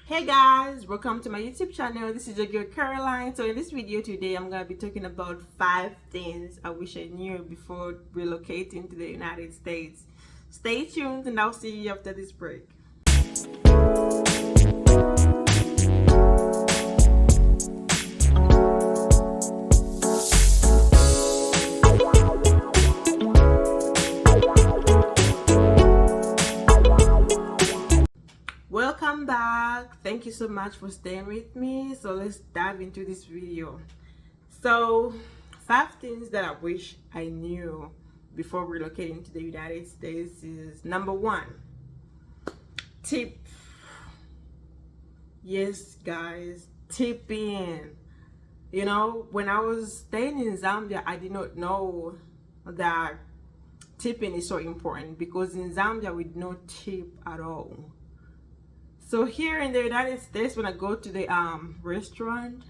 Hey guys, welcome to my YouTube channel. This is your girl Caroline. So in this video today, I'm gonna be talking about 5 things I wish I knew before relocating to the United States. Stay tuned and I'll see you after this break. Welcome back. Thank you so much for staying with me. So let's dive into this video. So 5 things that I wish I knew before relocating to the United States is number 1, tip. Yes guys, tipping. You know, when I was staying in Zambia, I did not know that tipping is so important, because in Zambia we don't tip at all. So here in the United States, when I go to the restaurant,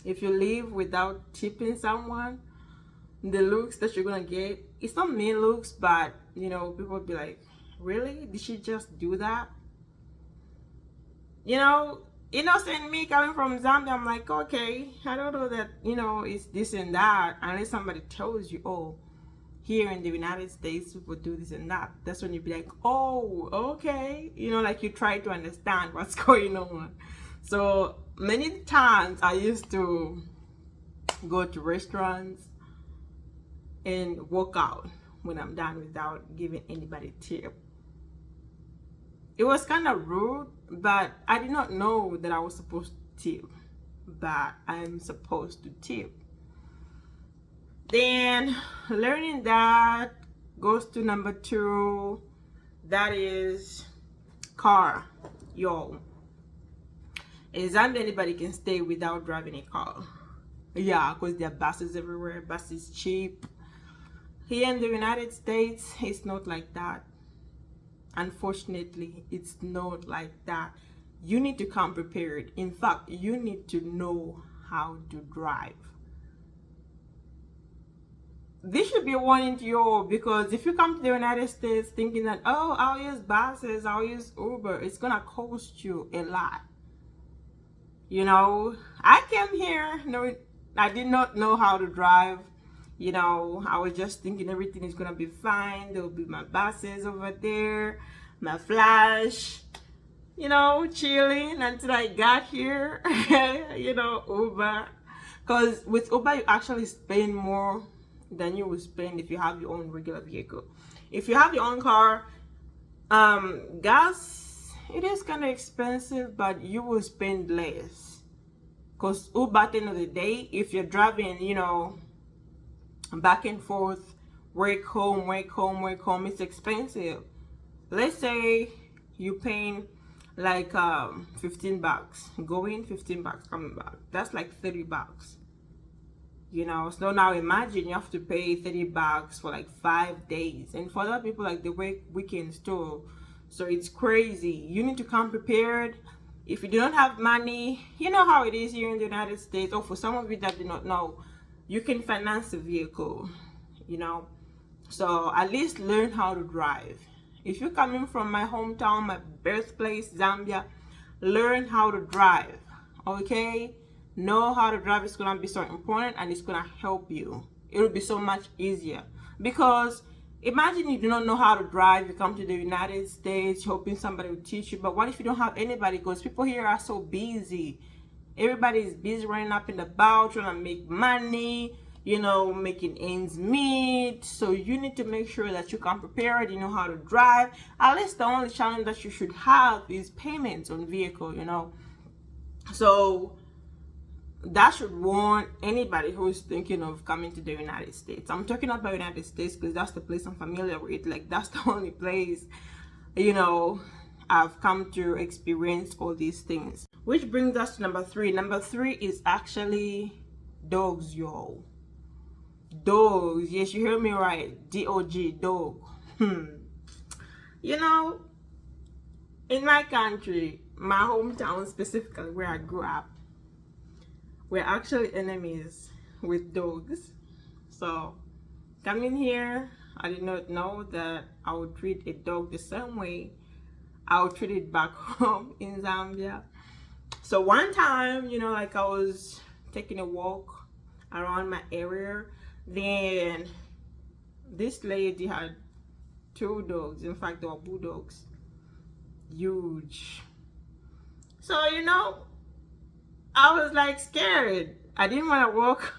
if you leave without tipping someone, the looks that you're gonna get, it's not mean looks, but you know, people will be like, really? Did she just do that? You know, innocent me coming from Zambia, I'm like, okay, I don't know that, you know, it's this and that, unless somebody tells you, oh, here in the United States people do this and that. That's when you be like, oh, okay, you know, like you try to understand what's going on. So many times I used to go to restaurants and walk out when I'm done without giving anybody tip. It was kind of rude, but I did not know that I was supposed to tip, but I'm supposed to tip. Then learning that goes to number 2, that is car. Yo, in Zambia anybody can stay without driving a car. Yeah, because there are buses everywhere. Buses cheap. Here in the United States, it's not like that. Unfortunately, it's not like that. You need to come prepared. In fact, you need to know how to drive. This should be a warning to you all, because if you come to the United States thinking that, oh, I'll use buses, I'll use Uber, it's gonna cost you a lot. You know, I came here, no, I did not know how to drive. You know, I was just thinking everything is gonna be fine. There'll be my buses over there, my flash, you know, chilling until I got here. You know, Uber, because with Uber you actually spend more than you will spend if you have your own regular vehicle. If you have your own car, gas, it is kind of expensive, but you will spend less, because Uber, at the end of the day, if you're driving, you know, back and forth, work home, it's expensive. Let's say you're paying like $15 going, $15 coming back, that's like $30. You know, so now imagine you have to pay $30 for like 5 days, and for other people, like the weekends too. So it's crazy. You need to come prepared. If you do not have money, you know how it is here in the United States, or for some of you that do not know, you can finance a vehicle, you know. So at least learn how to drive. If you're coming from my hometown, my birthplace, Zambia, learn how to drive, okay? Know how to drive is gonna be so important, and it's gonna help you. It will be so much easier, because imagine you do not know how to drive, you come to the United States hoping somebody will teach you, but what if you don't have anybody? Because people here are so busy. Everybody is busy running up and about trying to make money, you know, making ends meet. So you need to make sure that you come prepared, you know how to drive. At least the only challenge that you should have is payments on vehicle, you know. So that should warn anybody who's thinking of coming to the United States. I'm talking about United States because that's the place I'm familiar with. Like, that's the only place, you know, I've come to experience all these things. Which brings us to number 3. Number 3 is actually dogs, y'all. Dogs. Yes, you hear me right. D-O-G, dog. You know, in my country, my hometown specifically, where I grew up, we're actually enemies with dogs. So coming here, I did not know that I would treat a dog the same way I'll treat it back home in Zambia. So one time, you know, like I was taking a walk around my area, then this lady had two dogs. In fact, they were bulldogs, huge. So, you know, I was like scared. I didn't want to walk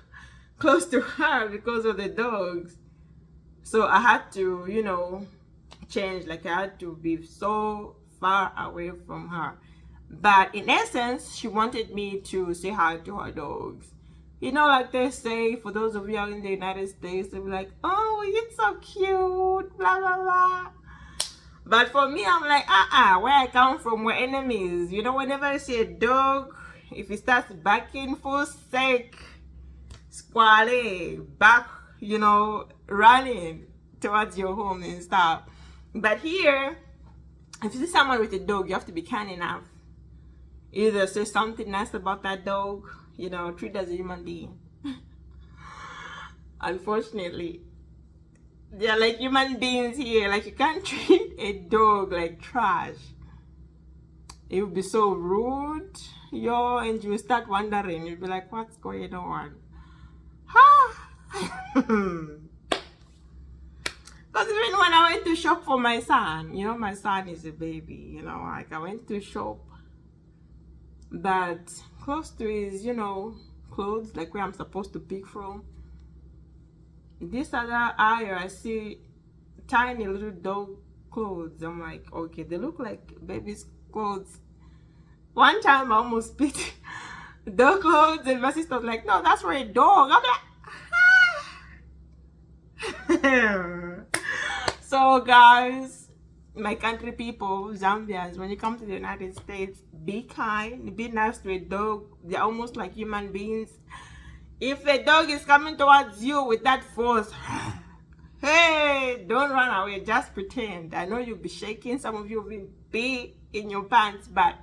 close to her because of the dogs. So I had to, you know, change. Like I had to be so far away from her. But in essence, she wanted me to say hi to her dogs. You know, like they say, for those of you out in the United States, they'll be like, oh, it's so cute, blah, blah, blah. But for me, I'm like, where I come from, we're enemies. You know, whenever I see a dog, if it starts barking for sake, squally, back, you know, running towards your home and stuff. But here, if you see someone with a dog, you have to be kind enough. Either say something nice about that dog, you know, treat it as a human being. Unfortunately, they're like human beings here. Like, you can't treat a dog like trash. It would be so rude, yo, and you will start wondering. You'll be like, what's going on? Because even when I went to shop for my son, you know, my son is a baby, you know, like I went to shop, but close to his, you know, clothes, like where I'm supposed to pick from, this other aisle, I see tiny little dog clothes. I'm like, okay, they look like baby's clothes. One time I almost picked dog clothes, and my sister was like, no, that's for a dog. I'm like, So guys, my country people, Zambians, when you come to the United States, be kind, be nice to a dog. They're almost like human beings. If a dog is coming towards you with that force, hey, don't run away, just pretend. I know you'll be shaking, some of you will be in your pants, but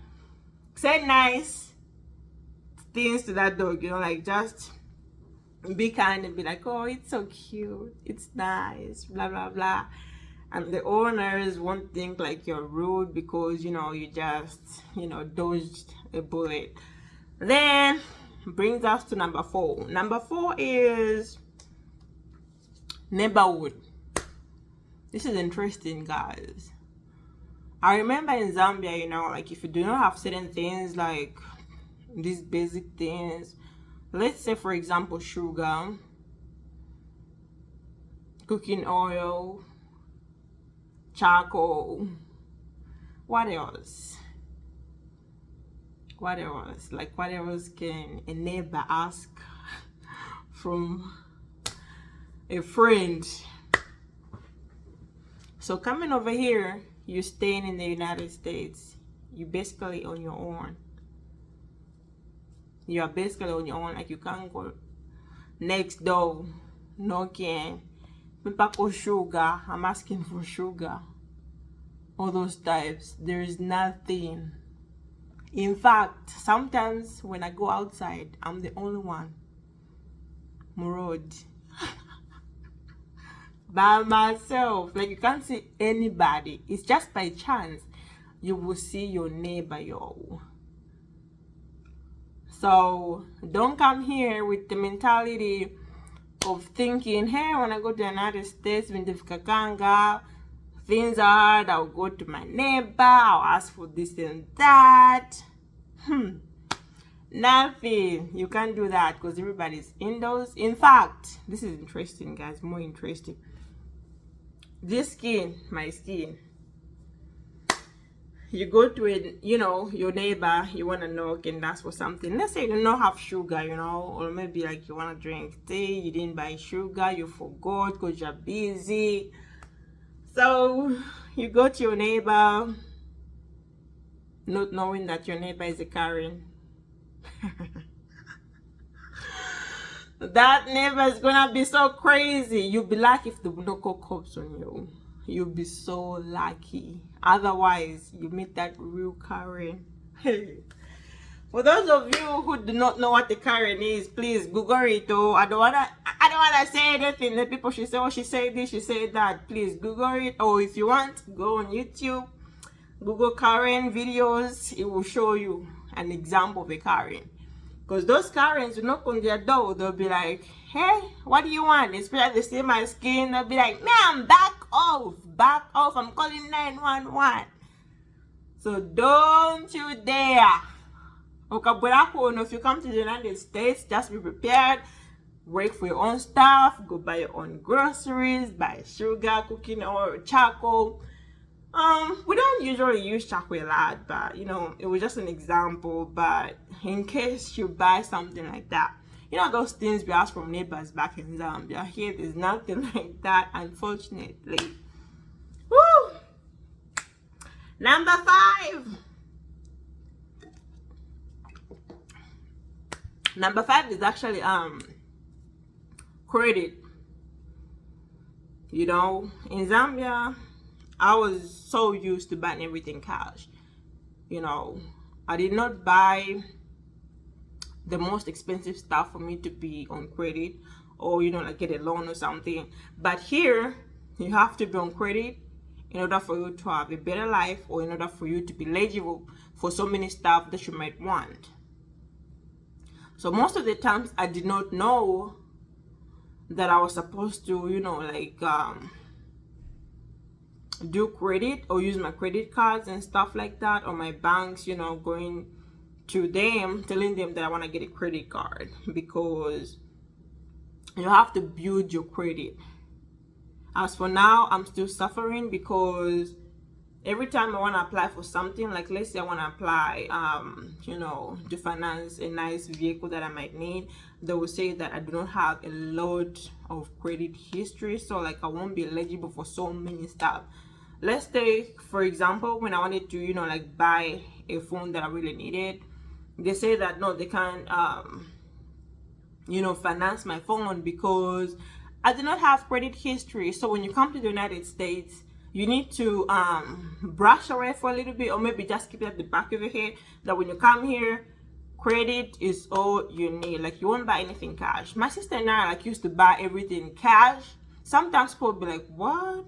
say nice things to that dog, you know, like just be kind and be like, oh, it's so cute, it's nice, blah, blah, blah. And the owners won't think like you're rude because, you know, you just, you know, dodged a bullet. Then brings us to number 4. Number 4 is neighborhood. This is interesting, guys. I remember in Zambia, you know, like if you do not have certain things, like these basic things, let's say for example sugar, cooking oil, charcoal, what else? What else? Like what else can a neighbor ask from a friend? So coming over here, you're staying in the United States, you're basically on your own. You are basically on your own. Like you can't go next door knocking, Pipako sugar, I'm asking for sugar, all those types. There is nothing. In fact, sometimes when I go outside, I'm the only one road by myself. Like you can't see anybody. It's just by chance you will see your neighbor, yo. So don't come here with the mentality of thinking, hey, when I go to the United States, when the Kakanga, things are hard, I'll go to my neighbor, I'll ask for this and that. Nothing. You can't do that because everybody's indoors. In fact, this is interesting, guys, more interesting. This skin, my skin, you go to it, you know, your neighbor, you want to knock and ask for something. Let's say you do not have sugar, you know, or maybe like you want to drink tea, you didn't buy sugar, you forgot because you're busy. So you go to your neighbor, not knowing that your neighbor is a Karen. That neighbor is gonna be so crazy. You'll be lucky if the local cops on you. You'll be so lucky. Otherwise, you meet that real Karen. For those of you who do not know what the Karen is, please Google it. Oh, I don't wanna say anything. The people should say, oh, she said this, she said that. Please Google it. Or if you want, go on YouTube. Google Karen videos, it will show you an example of a Karen. Because those Karens will knock on their door, they'll be like, hey, what do you want? Especially they see my skin, they'll be like, ma'am, back off, I'm calling 911. So don't you dare. If you come to the United States, just be prepared. Work for your own stuff, go buy your own groceries, buy sugar, cooking oil, charcoal. We don't usually use charcoal a lot, but it was just an example. But in case you buy something like that, those things we ask from neighbors back in Zambia. Here, there's nothing like that, unfortunately. Woo! Number 5. Number 5 is actually credit. In Zambia, I was so used to buying everything cash. I did not buy the most expensive stuff for me to be on credit, or like get a loan or something. But here, you have to be on credit in order for you to have a better life, or in order for you to be eligible for so many stuff that you might want. So most of the times I did not know that I was supposed to, do credit or use my credit cards and stuff like that, or my banks, going to them, telling them that I want to get a credit card, because you have to build your credit. As for now, I'm still suffering, because every time I want to apply for something, like let's say I want to apply, to finance a nice vehicle that I might need, they will say that I do not have a lot of credit history, so like I won't be eligible for so many stuff. Let's take, for example, when I wanted to, buy a phone that I really needed, they say that no, they can't, finance my phone because I do not have credit history. So when you come to the United States, you need to brush away for a little bit, or maybe just keep it at the back of your head that when you come here, credit is all you need. Like, you won't buy anything cash. My sister and I used to buy everything cash. Sometimes people will be like, what?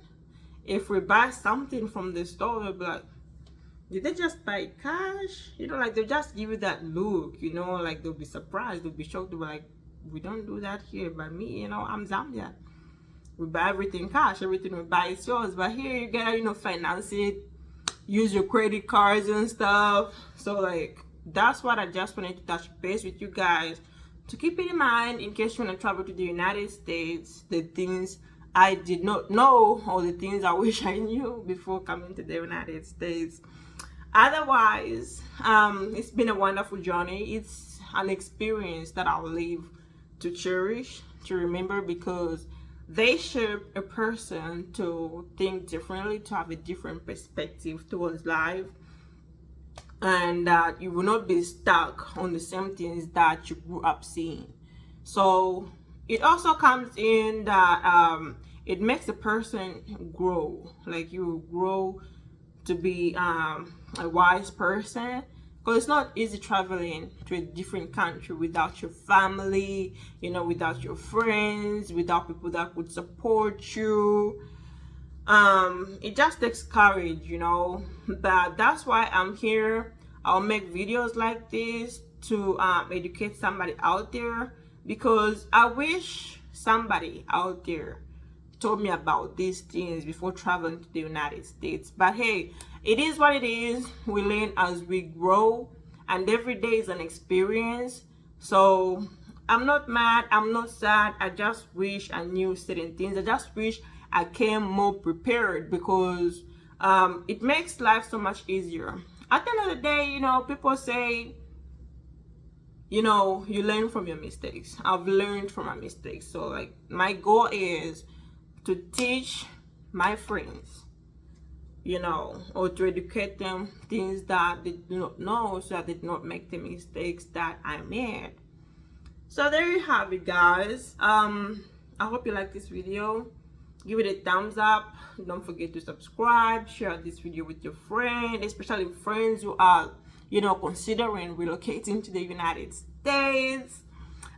If we buy something from the store, they'll be like, did they just buy cash? They'll just give you that look, they'll be surprised, they'll be shocked, they'll be like, we don't do that here. But me, I'm Zambian. We buy everything cash, everything we buy is yours. But here you gotta, finance it, use your credit cards and stuff. So that's what I just wanted to touch base with you guys, to keep it in mind in case you want to travel to the United States, the things I did not know, or the things I wish I knew before coming to the United States. Otherwise, it's been a wonderful journey. It's an experience that I'll live to cherish, to remember, because they shape a person to think differently, to have a different perspective towards life, and that you will not be stuck on the same things that you grew up seeing. So it also comes in that it makes a person grow. Like, you grow to be a wise person, because it's not easy traveling to a different country without your family, without your friends, without people that would support you. It just takes courage, but that's why I'm here. I'll make videos like this to educate somebody out there, because I wish somebody out there told me about these things before traveling to the United States. But hey, it is what it is. We learn as we grow, and every day is an experience. So I'm not mad, I'm not sad. I just wish I knew certain things. I just wish I came more prepared, because it makes life so much easier. At the end of the day, people say, you learn from your mistakes. I've learned from my mistakes. So my goal is to teach my friends, or to educate them things that they do not know, so that they do not make the mistakes that I made. So there you have it, guys. I hope you like this video. Give it a thumbs up. Don't forget to subscribe. Share this video with your friends, especially friends who are considering relocating to the United States.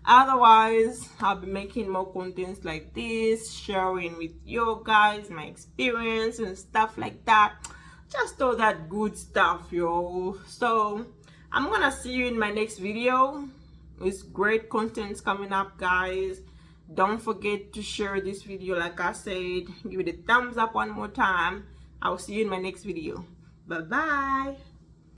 Otherwise, I'll be making more contents like this, sharing with you guys my experience and stuff like that. just all that good stuff, yo. So I'm gonna see you in my next video. It's great contents coming up, guys. Don't forget to share this video. Like I said, give it a thumbs up one more time. I'll see you in my next video. Bye bye.